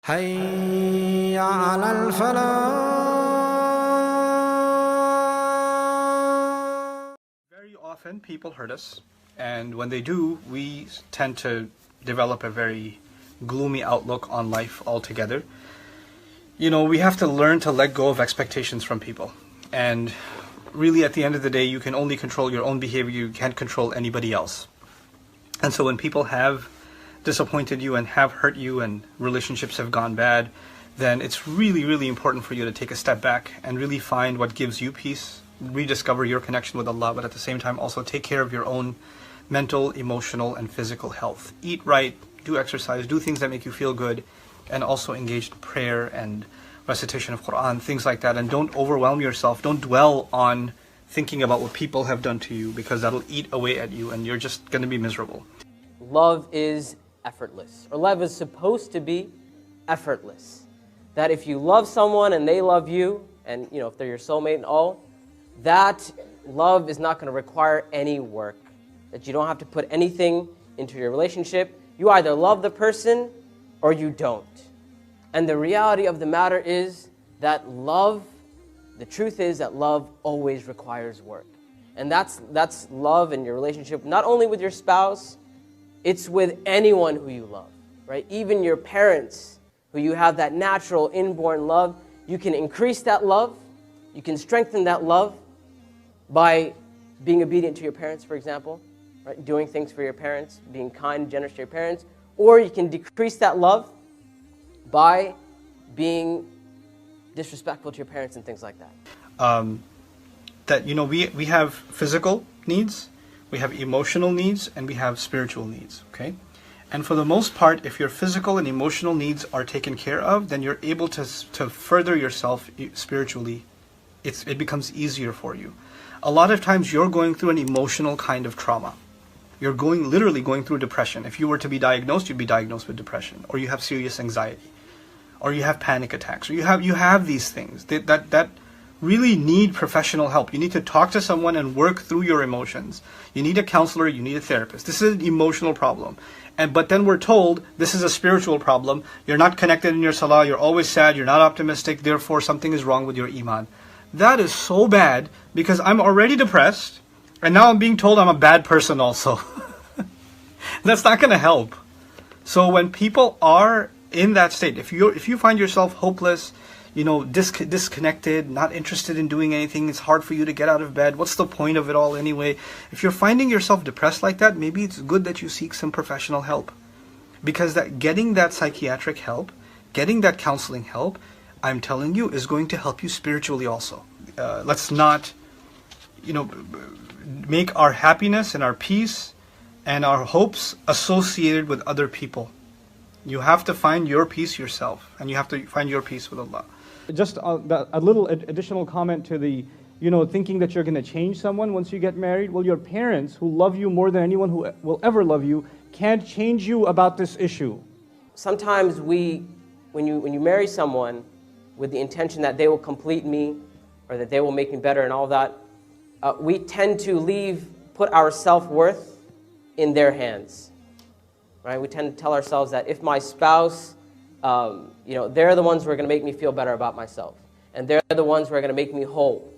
حي على الفلاح. Very often people hurt us, and when they do, we tend to develop a very gloomy outlook on life altogether. You know, we have to learn to let go of expectations from people. And really, at the end of the day, you can only control your own behavior. You can't control anybody else. And so when people have disappointed you and have hurt you and relationships have gone bad, then it's really, really important for you to take a step back and really find what gives you peace, rediscover your connection with Allah, but at the same time also take care of your own mental, emotional, and physical health. Eat right, do exercise, do things that make you feel good, and also engage in prayer and recitation of Quran, things like that. And don't overwhelm yourself. Don't dwell on thinking about what people have done to you, because that'll eat away at you and you're just going to be miserable. Love is effortless, or love is supposed to be effortless. That if you love someone and they love you, and if they're your soulmate and all, that love is not going to require any work. That you don't have to put anything into your relationship. You either love the person or you don't. And the reality of the matter is that the truth is that love always requires work. And that's love in your relationship, not only with your spouse, it's with anyone who you love, right? Even your parents, who you have that natural inborn love, you can increase that love, you can strengthen that love by being obedient to your parents, for example, right? Doing things for your parents, being kind, generous to your parents, or you can decrease that love by being disrespectful to your parents and things like that. We have physical needs, we have emotional needs, and we have spiritual needs, okay? And for the most part, if your physical and emotional needs are taken care of, then you're able to further yourself spiritually. It becomes easier for you. A lot of times you're going through an emotional kind of trauma. You're literally going through depression. If you were to be diagnosed, you'd be diagnosed with depression, or you have serious anxiety, or you have panic attacks, or you have these things that really need professional help. You need to talk to someone and work through your emotions. You need a counselor, you need a therapist. This is an emotional problem. But then we're told this is a spiritual problem. You're not connected in your salah, you're always sad, you're not optimistic, therefore something is wrong with your iman. That is so bad, because I'm already depressed, and now I'm being told I'm a bad person also. That's not going to help. So when people are in that state, if you find yourself hopeless, disconnected, not interested in doing anything, it's hard for you to get out of bed, what's the point of it all anyway? If you're finding yourself depressed like that, maybe it's good that you seek some professional help. Because getting that psychiatric help, getting that counseling help, I'm telling you, is going to help you spiritually also. Let's not, make our happiness and our peace and our hopes associated with other people. You have to find your peace yourself, and you have to find your peace with Allah. Just a little additional comment to the, thinking that you're going to change someone once you get married. Well, your parents, who love you more than anyone who will ever love you, can't change you about this issue. Sometimes when you marry someone with the intention that they will complete me, or that they will make me better and all that, we tend to put our self-worth in their hands. Right? We tend to tell ourselves that if my spouse, they're the ones who are going to make me feel better about myself. And they're the ones who are going to make me whole.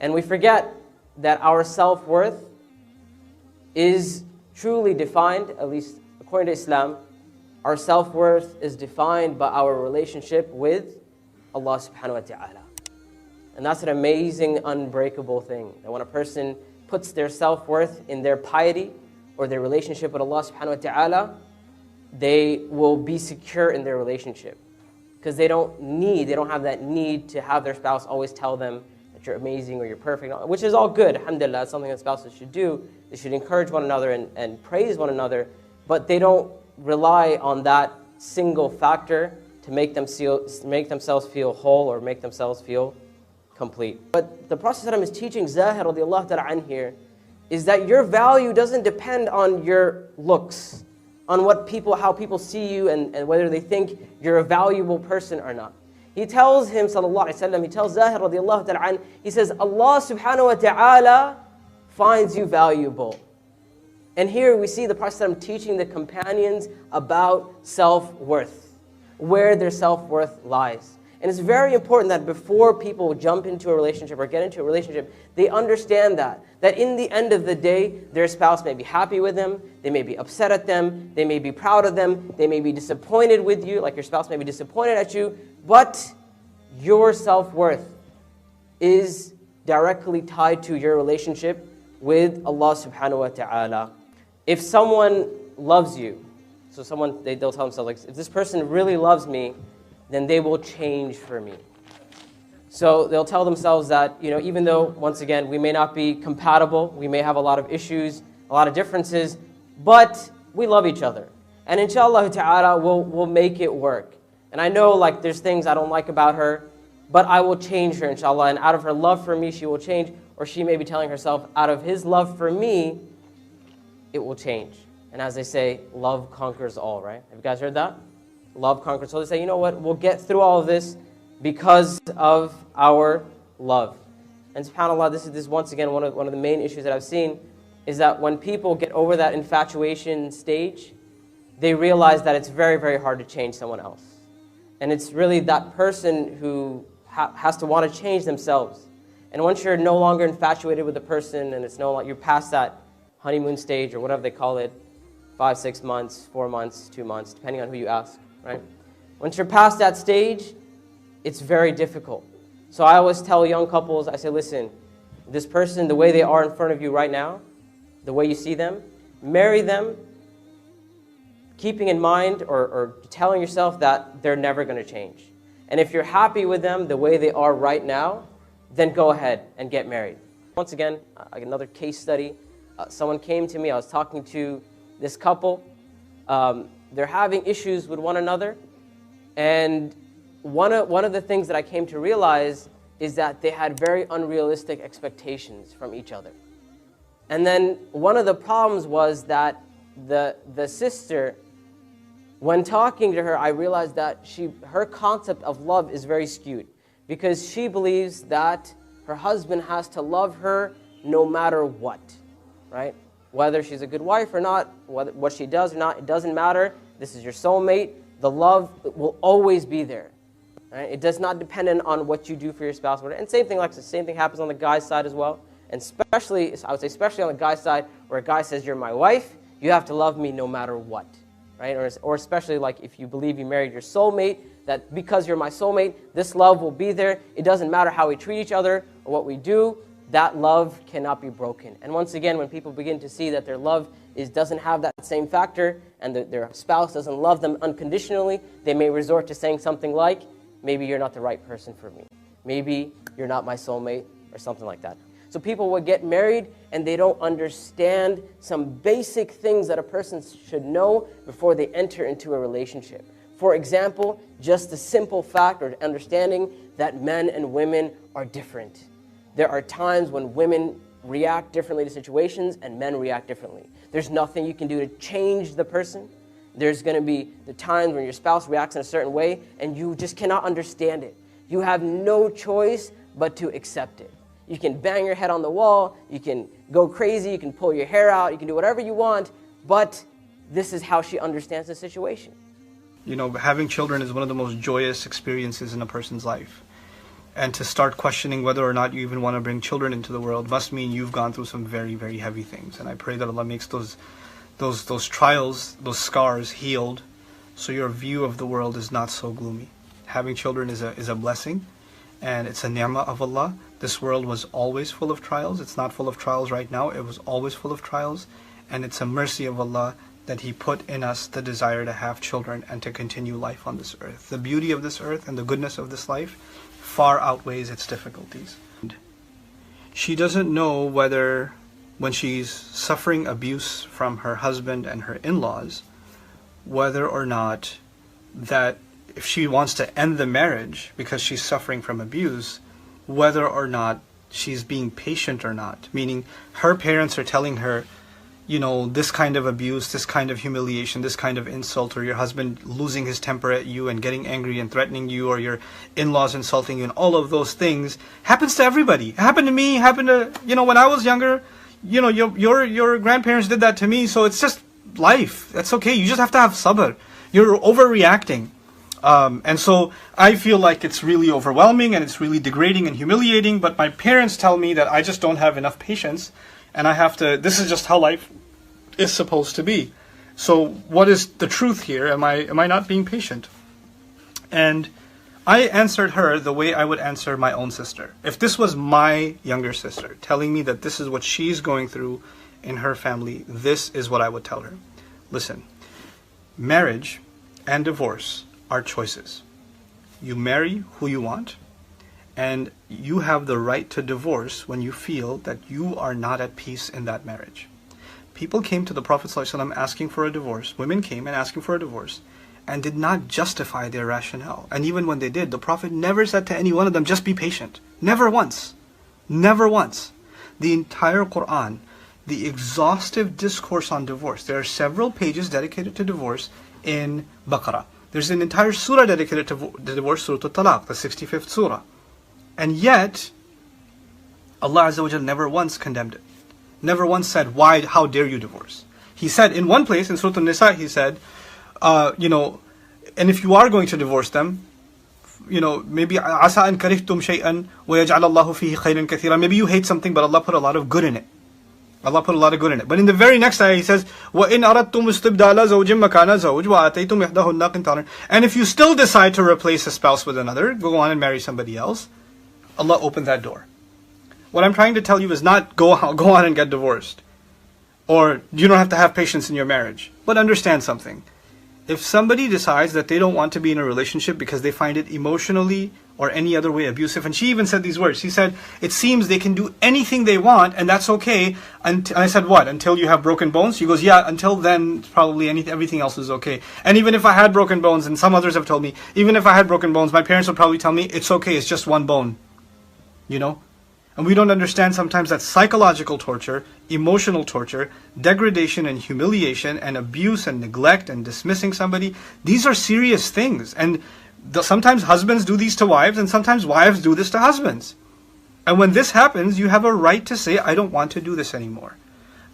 And we forget that our self-worth is truly defined, at least according to Islam, our self-worth is defined by our relationship with Allah subhanahu wa ta'ala. And that's an amazing, unbreakable thing. That when a person puts their self-worth in their piety, or their relationship with Allah subhanahu wa ta'ala, they will be secure in their relationship. Because they don't have that need to have their spouse always tell them that you're amazing or you're perfect, which is all good, alhamdulillah, that's something that spouses should do. They should encourage one another and praise one another, but they don't rely on that single factor to make themselves feel whole or make themselves feel complete. But the Prophet ﷺ is teaching Zahir radiallahu ta'ala an here, is that your value doesn't depend on your looks, on how people see you and whether they think you're a valuable person or not. He tells him, sallallahu alaihi wasallam, he tells Zahir radiallahu ta'ala an, he says, Allah subhanahu wa ta'ala finds you valuable. And here we see the Prophet ﷺ teaching the companions about self-worth. where their self-worth lies. And it's very important that before people jump into a relationship or get into a relationship, they understand that in the end of the day, their spouse may be happy with them, they may be upset at them, they may be proud of them, they may be disappointed with you, like your spouse may be disappointed at you, but your self-worth is directly tied to your relationship with Allah subhanahu wa ta'ala. If someone loves you, so they'll tell themselves, like, if this person really loves me, then they will change for me. So they'll tell themselves that, even though, once again, we may not be compatible, we may have a lot of issues, a lot of differences, but we love each other. And inshallah ta'ala, we'll make it work. And I know, like, there's things I don't like about her, but I will change her, inshallah. And out of her love for me, she will change. Or she may be telling herself, out of his love for me, it will change. And as they say, love conquers all, right? Have you guys heard that? Love conquers. So they say, you know what, we'll get through all of this because of our love. And subhanAllah, this is once again one of the main issues that I've seen, is that when people get over that infatuation stage, they realize that it's very, very hard to change someone else. And it's really that person who has to want to change themselves. And once you're no longer infatuated with the person, and it's no longer, you're past that honeymoon stage or whatever they call it, 5, 6 months, 4 months, 2 months, depending on who you ask, right? Once you're past that stage, it's very difficult. So I always tell young couples, I say, listen, this person, the way they are in front of you right now, the way you see them, marry them, keeping in mind or telling yourself that they're never going to change. And if you're happy with them the way they are right now, then go ahead and get married. Once again, another case study. Someone came to me, I was talking to this couple. They're having issues with one another. And one of the things that I came to realize is that they had very unrealistic expectations from each other. And then one of the problems was that the sister, when talking to her, I realized that her concept of love is very skewed, because she believes that her husband has to love her no matter what, right? Whether she's a good wife or not, what she does or not, it doesn't matter. This is your soulmate. The love will always be there. Right? It does not depend on what you do for your spouse. And same thing happens on the guy's side as well. And especially, I would say especially on the guy's side, where a guy says, you're my wife, you have to love me no matter what. Right? Or especially like if you believe you married your soulmate, that because you're my soulmate, this love will be there. It doesn't matter how we treat each other or what we do, that love cannot be broken. And once again, when people begin to see that their love doesn't have that same factor, and their spouse doesn't love them unconditionally, they may resort to saying something like, maybe you're not the right person for me. Maybe you're not my soulmate, or something like that. So people will get married and they don't understand some basic things that a person should know before they enter into a relationship. For example, just the simple fact or understanding that men and women are different. There are times when women react differently to situations and men react differently. There's nothing you can do to change the person. There's going to be the times when your spouse reacts in a certain way and you just cannot understand it. You have no choice but to accept it. You can bang your head on the wall, you can go crazy, you can pull your hair out, you can do whatever you want, but this is how she understands the situation. You know, having children is one of the most joyous experiences in a person's life. And to start questioning whether or not you even want to bring children into the world must mean you've gone through some very, very heavy things. And I pray that Allah makes those trials, those scars healed, so your view of the world is not so gloomy. Having children is a blessing, and it's a ni'mah of Allah. This world was always full of trials. It's not full of trials right now. It was always full of trials. And it's a mercy of Allah that He put in us the desire to have children and to continue life on this earth. The beauty of this earth and the goodness of this life far outweighs its difficulties. She doesn't know whether, when she's suffering abuse from her husband and her in-laws, whether or not that if she wants to end the marriage because she's suffering from abuse, whether or not she's being patient or not. Meaning her parents are telling her, you know, this kind of abuse, this kind of humiliation, this kind of insult, or your husband losing his temper at you and getting angry and threatening you, or your in-laws insulting you, and all of those things happens to everybody. It happened to me, happened to, you know, when I was younger, you know, your grandparents did that to me, so it's just life. That's okay. You just have to have sabr. You're overreacting. And so I feel like it's really overwhelming and it's really degrading and humiliating, but my parents tell me that I just don't have enough patience and I have to, this is just how life is supposed to be. So what is the truth here? Am I not being patient? And I answered her the way I would answer my own sister. If this was my younger sister telling me that this is what she's going through in her family, this is what I would tell her. Listen, marriage and divorce are choices. You marry who you want, and you have the right to divorce when you feel that you are not at peace in that marriage. People came to the Prophet ﷺ asking for a divorce. Women came and asking for a divorce and did not justify their rationale. And even when they did, the Prophet never said to any one of them, just be patient. Never once. Never once. The entire Quran, the exhaustive discourse on divorce, there are several pages dedicated to divorce in Baqarah. There's an entire surah dedicated to the divorce, Surah Al-Talaq, the 65th surah. And yet, Allah Azza wa Jal never once condemned it. Never once said, why, how dare you divorce? He said, in one place, in Surah An-Nisa, he said, and if you are going to divorce them, maybe عَسَىٰ أَن كَرِهْتُمْ شَيْئًا وَيَجْعَلَ اللَّهُ فِيهِ خَيْرًا كَثِيرًا. Maybe you hate something, but Allah put a lot of good in it. Allah put a lot of good in it. But in the very next ayah, He says, وَإِنْ أَرَدْتُمْ اسْتِبْدَالَ زَوْجٍ مَكَانَ زَوْجٍ وَآتَيْتُمْ إِحْدَاهُنَّ قِنْطَارًا. And if you still decide to replace a spouse with another, go on and marry somebody else, Allah opened that door. What I'm trying to tell you is not go on and get divorced. Or you don't have to have patience in your marriage. But understand something. If somebody decides that they don't want to be in a relationship because they find it emotionally or any other way abusive, and she even said these words, she said, it seems they can do anything they want and that's okay. And I said, what, until you have broken bones? She goes, yeah, until then probably everything else is okay. And even if I had broken bones, and some others have told me, even if I had broken bones, my parents would probably tell me, it's okay, it's just one bone. And we don't understand sometimes that psychological torture, emotional torture, degradation and humiliation and abuse and neglect and dismissing somebody, these are serious things. And sometimes husbands do these to wives and sometimes wives do this to husbands. And when this happens, you have a right to say, I don't want to do this anymore.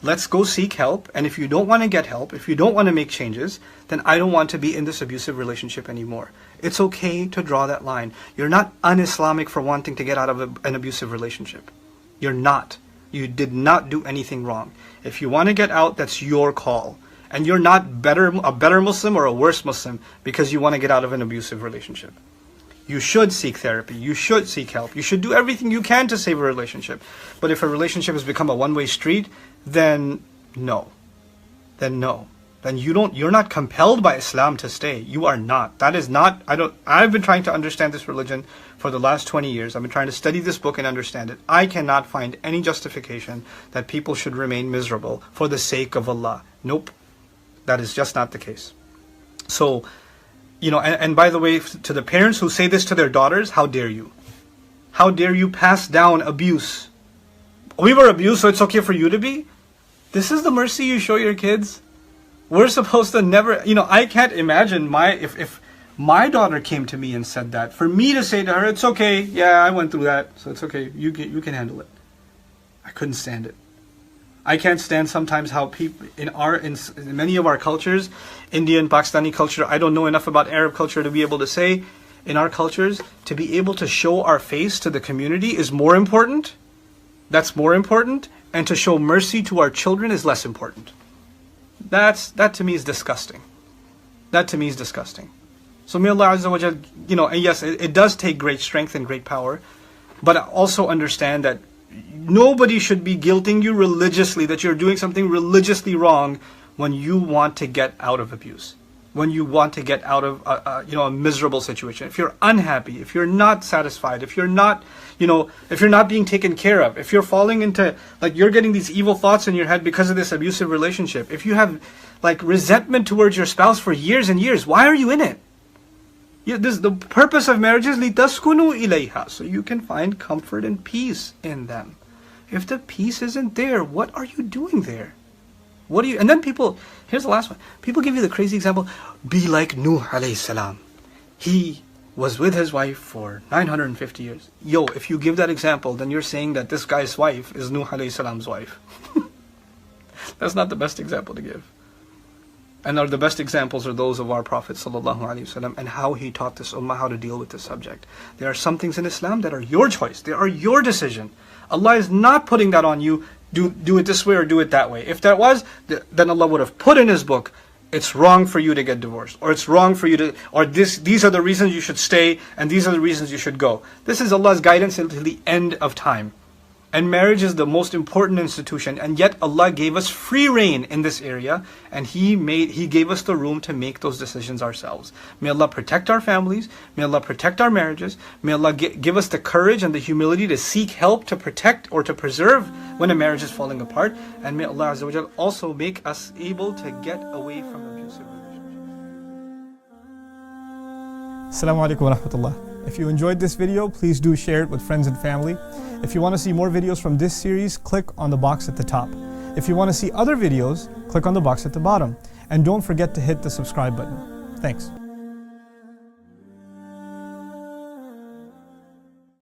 Let's go seek help. And if you don't want to get help, if you don't want to make changes, then I don't want to be in this abusive relationship anymore. It's okay to draw that line. You're not un-Islamic for wanting to get out of an abusive relationship. You're not. You did not do anything wrong. If you want to get out, that's your call. And you're not a better Muslim or a worse Muslim because you want to get out of an abusive relationship. You should seek therapy. You should seek help. You should do everything you can to save a relationship. But if a relationship has become a one-way street, then no. Then no. Then you're not compelled by Islam to stay. You are not. That is not, I've been trying to understand this religion for the last 20 years. I've been trying to study this book and understand it. I cannot find any justification that people should remain miserable for the sake of Allah. Nope. That is just not the case. So, and by the way, to the parents who say this to their daughters, how dare you? How dare you pass down abuse? We were abused, so it's okay for you to be? This is the mercy you show your kids? We're supposed to never, I can't imagine if my daughter came to me and said that, for me to say to her, it's okay, yeah, I went through that, so it's okay, you can handle it. I couldn't stand it. I can't stand sometimes how people in many of our cultures, Indian, Pakistani culture, I don't know enough about Arab culture to be able to say, in our cultures, to be able to show our face to the community is more important. That's more important. And to show mercy to our children is less important. That to me is disgusting. That to me is disgusting. So may Allah Azza wa Jal, and yes, it does take great strength and great power, but also understand that nobody should be guilting you religiously that you're doing something religiously wrong when you want to get out of abuse, when you want to get out of a miserable situation. If you're unhappy, if you're not satisfied, if you're not being taken care of, if you're falling into, you're getting these evil thoughts in your head because of this abusive relationship, if you have resentment towards your spouse for years and years, why are you in it? The purpose of marriage is لِتَسْكُنُوا إِلَيْهَا, so you can find comfort and peace in them. If the peace isn't there, what are you doing there? And then here's the last one. People give you the crazy example, be like Nuh alayhi salam. He was with his wife for 950 years. If you give that example, then you're saying that this guy's wife is Nuh alayhi salam's wife. That's not the best example to give. And the best examples are those of our Prophet ﷺ and how he taught this ummah how to deal with this subject. There are some things in Islam that are your choice. They are your decision. Allah is not putting that on you. Do it this way or do it that way. If that was, then Allah would have put in His book, it's wrong for you to get divorced, or it's wrong for you to, or these are the reasons you should stay, and these are the reasons you should go. This is Allah's guidance until the end of time. And marriage is the most important institution, and yet Allah gave us free reign in this area, and He gave us the room to make those decisions ourselves. May Allah protect our families, may Allah protect our marriages, may Allah give us the courage and the humility to seek help to protect or to preserve when a marriage is falling apart, and may Allah Azza wa Jal also make us able to get away from abusive relationships. Assalamu alaikum wa rahmatullah. If you enjoyed this video, please do share it with friends and family. If you want to see more videos from this series, click on the box at the top. If you want to see other videos, click on the box at the bottom. And don't forget to hit the subscribe button. Thanks.